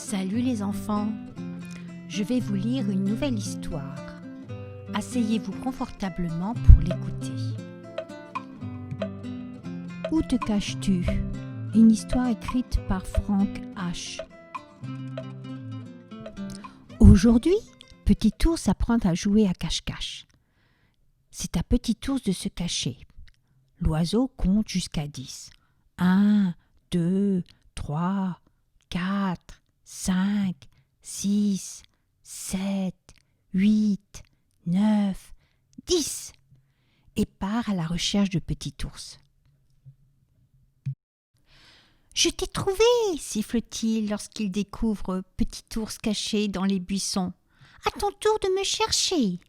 Salut les enfants, je vais vous lire une nouvelle histoire. Asseyez-vous confortablement pour l'écouter. Où te caches-tu? Une histoire écrite par Frank H. Aujourd'hui, Petit Ours apprend à jouer à cache-cache. C'est à Petit Ours de se cacher. L'oiseau compte jusqu'à 10. 1, 2, 3, 4, 5, 6, 7, 8, 9, 10 et part à la recherche de Petit Ours. « Je t'ai trouvé !» siffle-t-il lorsqu'il découvre Petit Ours caché dans les buissons. « À ton tour de me chercher !»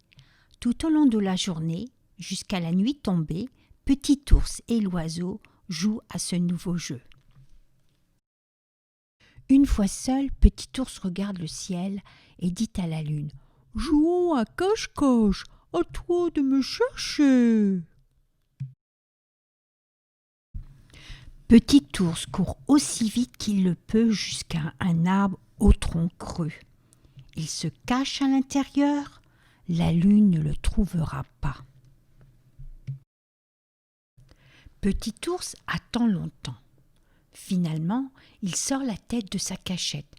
Tout au long de la journée, jusqu'à la nuit tombée, Petit Ours et l'oiseau jouent à ce nouveau jeu. Une fois seul, Petit Ours regarde le ciel et dit à la lune « Jouons à cache-cache, à toi de me chercher !» Petit Ours court aussi vite qu'il le peut jusqu'à un arbre au tronc creux. Il se cache à l'intérieur, la lune ne le trouvera pas. Petit Ours attend longtemps. Finalement, il sort la tête de sa cachette.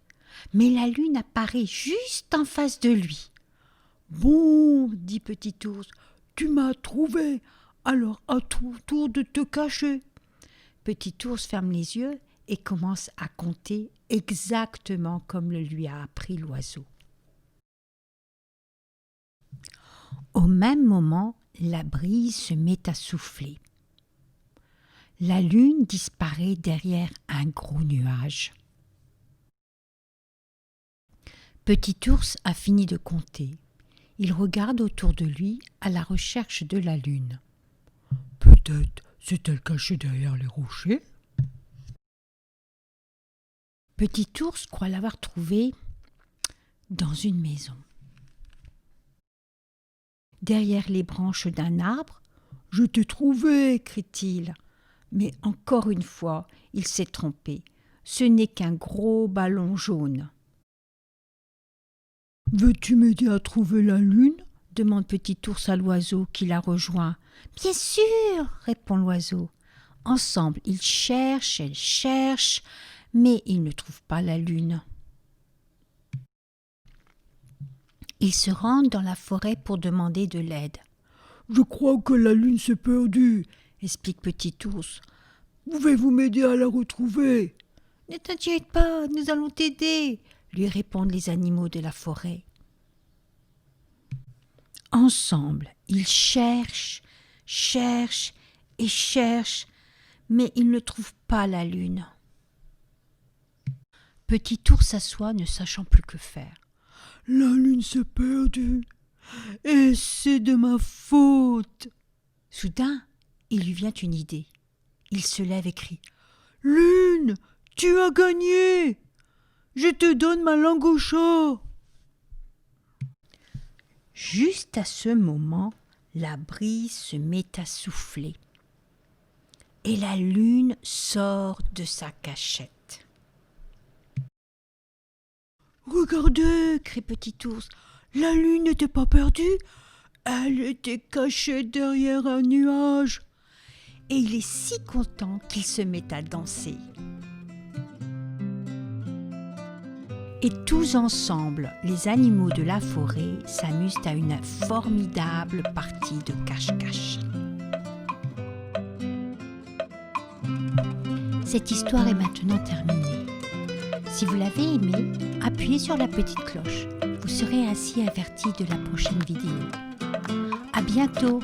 Mais la lune apparaît juste en face de lui. « Bon, dit Petit Ours, tu m'as trouvé, alors à ton tour de te cacher. » Petit Ours ferme les yeux et commence à compter exactement comme le lui a appris l'oiseau. Au même moment, la brise se met à souffler. La lune disparaît derrière un gros nuage. Petit Ours a fini de compter. Il regarde autour de lui à la recherche de la lune. Peut-être s'est-elle cachée derrière les rochers? Petit Ours croit l'avoir trouvée dans une maison. Derrière les branches d'un arbre, « Je t'ai trouvé !» crie-t-il. Mais encore une fois, il s'est trompé. Ce n'est qu'un gros ballon jaune. « Veux-tu m'aider à trouver la lune ?» demande Petit Ours à l'oiseau qui l'a rejoint. « Bien sûr !» répond l'oiseau. Ensemble, ils cherchent, mais ils ne trouvent pas la lune. Ils se rendent dans la forêt pour demander de l'aide. « Je crois que la lune s'est perdue !» explique Petit Ours. « Pouvez-vous m'aider à la retrouver ?»« Ne t'inquiète pas, nous allons t'aider !» lui répondent les animaux de la forêt. Ensemble, ils cherchent, mais ils ne trouvent pas la lune. Petit Ours s'assoit, ne sachant plus que faire. « La lune s'est perdue, et c'est de ma faute !» Soudain, il lui vient une idée. Il se lève et crie « Lune, tu as gagné! Je te donne ma langue au chat !» Juste à ce moment, la brise se met à souffler et la lune sort de sa cachette. « Regardez !» crie Petit Ours. « La lune n'était pas perdue, elle était cachée derrière un nuage. » Et il est si content qu'il se met à danser. Et tous ensemble, les animaux de la forêt s'amusent à une formidable partie de cache-cache. Cette histoire est maintenant terminée. Si vous l'avez aimée, appuyez sur la petite cloche. Vous serez ainsi averti de la prochaine vidéo. À bientôt!